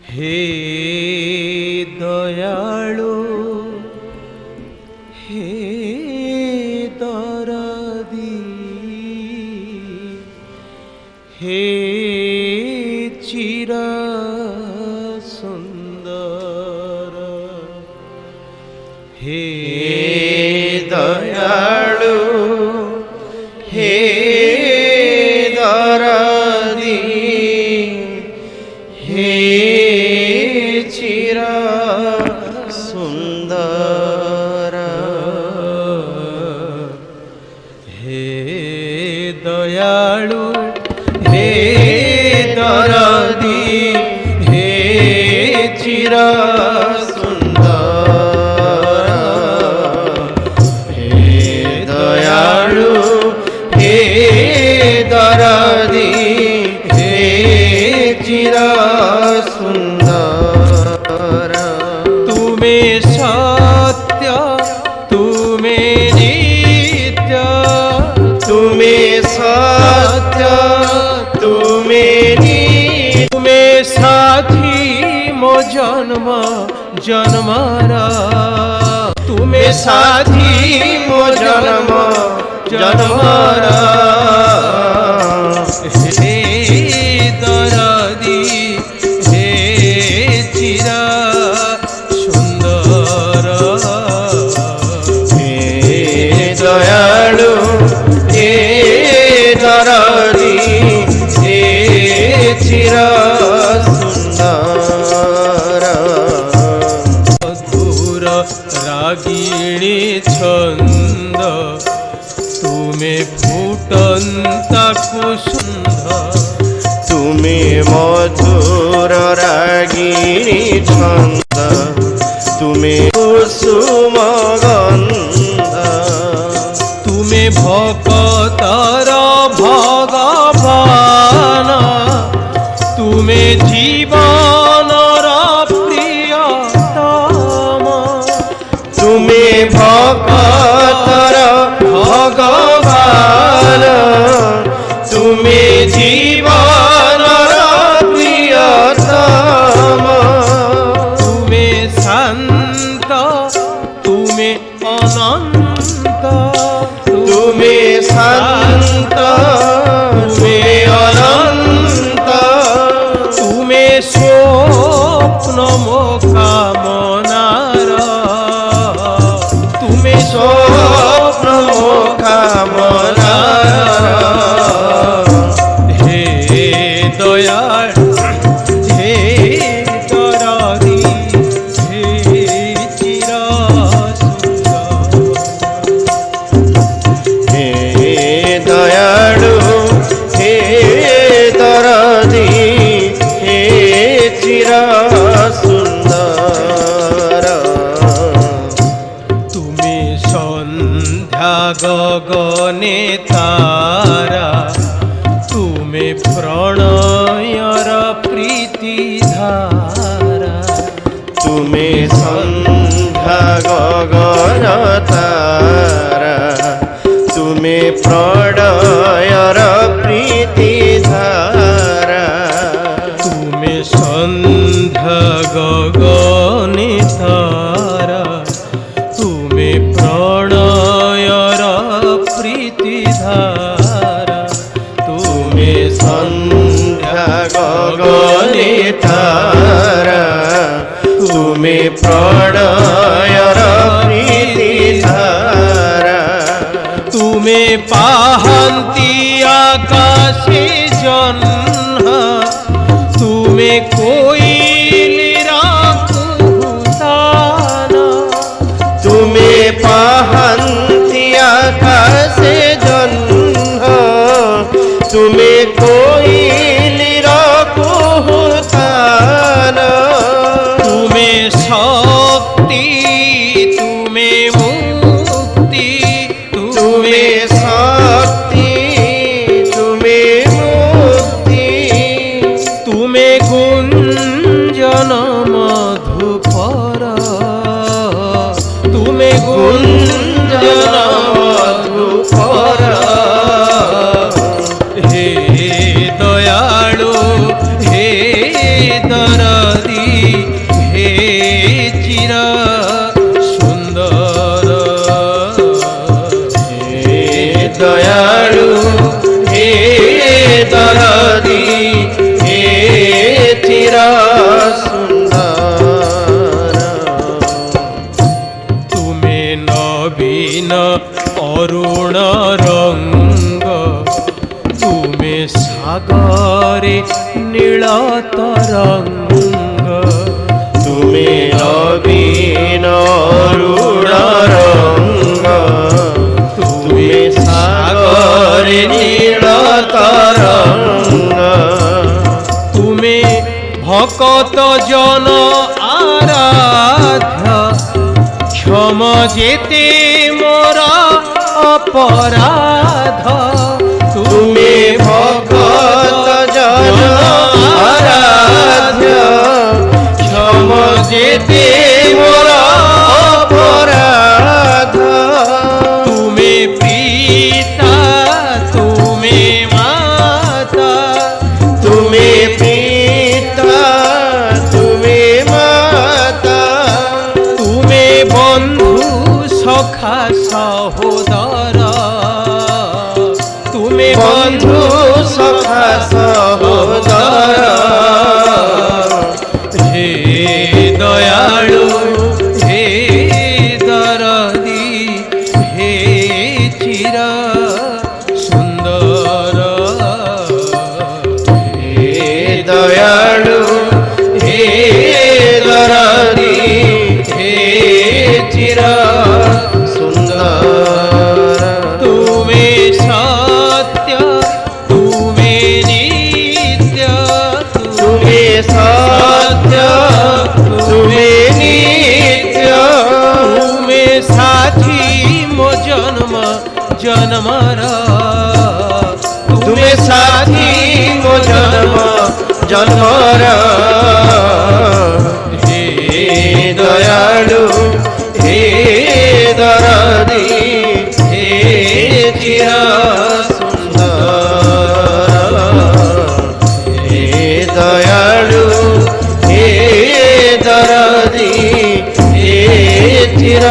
हे दयालु हे दरदी हे चिर सुंदर हे दयालु हे दरदी हे चिर सुंदर हे दयालु हे दरदी हे चिर सुंदर हे दयालु हे दरदी हे चिर सुंदर तुमे सत्य तुमे नित्य तुमे सत्य तुमे नित्य तुमे साथी मो जन्म जन्मारा तुमे साथी मो जन्म जन्मारा हे दरदी हे चिरा सुंदर हे दयालु हे दरदी हे चिरा सुंदर मधुर रागिणी छंद तुमे फुटंता कुसुंद तुमे मधुर रागिणी छंद तुमे कुसुम गंध तुमे भक्तर भगवान तुमे जीवनर प्रियतम तुमे भक्तर भगवान तुमे जीवनर प्रियतम तुमे शांत तुमे अनंत तुमे शांत तुमे अनंत तुमे स्वप्न मो कामनार तुमे स्वप्न मो कामनार हे दयाल हे दरदी हे चिर सुंदर हे दयालु हे दरदी हे चिर सुंदर तुमे सन्ध्या गगने तारा तुमे प्रणयर प्रीति धारा तुमे सन्ध्या गगन तारा तुमे प्रणयर प्रीति धारा तुमे सन्ध्या गगने तारा तुमे प्रणयर प्रीति धारा तुमे सन्ध्या गगने तारा तुमे प्रणयर प्रीति धारा तुमे पाहन्ती आकाशे जन्म तुमे कोइलिरा कुहुतान तुमे पाहन्ती आकाशे जन्म तुमे कोइलिरा कुहुतान तुमे शक्ति तुमे मुक्ति तुमे शक्ति तुमे मुक्ति तुमे गुंजन मधुपर तुमे गुंजन मधुपर हे दया সাগরে নীল তরঙ্গ তুমি নবীন অরুণ রঙ্গ তুমি সাগরে নীল তরঙ্গ তুমি ভকত জন আরাধ্য ক্ষম যেতে মোর অপরাধ তুমি ভকত জন আরাধ্য ক্ষম যেতে মোর অপরাধ তুমি পিতা তুমি মাতা তুমি পিতা তুমি মাতা তুমি বন্ধু সখা সহোদর তুমি বন্ধু সখা সহোদর হে দয়ালু হে দরদি হে চির সুন্দর হে দয়ালু হে দরদি হে চির সুন্দর তুমি সত্য তুমি নিত্য তুমি সত্য তুমি নিত্য তুমি সাথী মো জন্ম জন্মর তুমি সাথী মো জন্ম জন্মর হে দয়ালু হে দরদি হে চির সুন্দর হে দয়ালু হে দরদি হে চির